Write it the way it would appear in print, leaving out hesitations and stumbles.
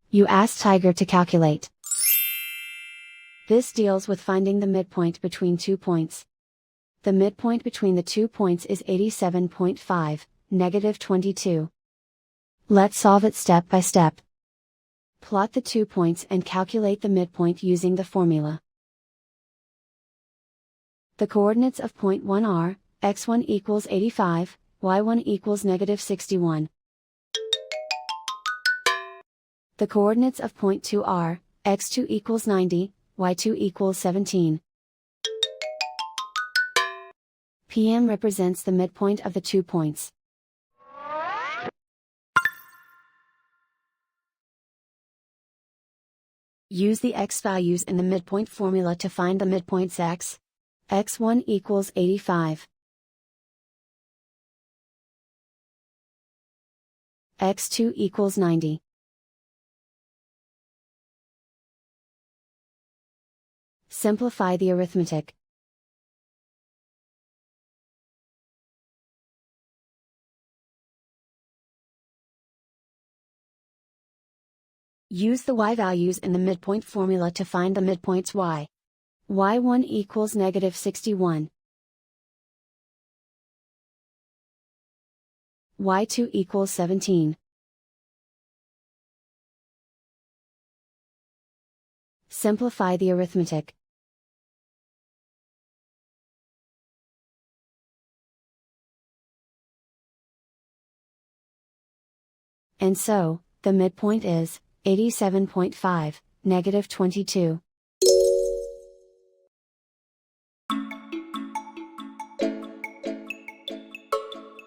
You ask Tiger to calculate. This deals with finding the midpoint between 2 points. The midpoint between the 2 points is 87.5, negative 22. Let's solve it step by step. Plot the 2 points and calculate the midpoint using the formula. The coordinates of point 1 are, x1 equals 85, y1 equals negative 61. The coordinates of point 2 are, x2 equals 90, y2 equals 17. PM represents the midpoint of the 2 points. Use the x values in the midpoint formula to find the midpoints x. x1 equals 85. x2 equals 90. Simplify the arithmetic. Use the y values in the midpoint formula to find the midpoints y. y1 equals negative 61. y2 equals 17. Simplify the arithmetic. And so, the midpoint is 87.5, negative 22.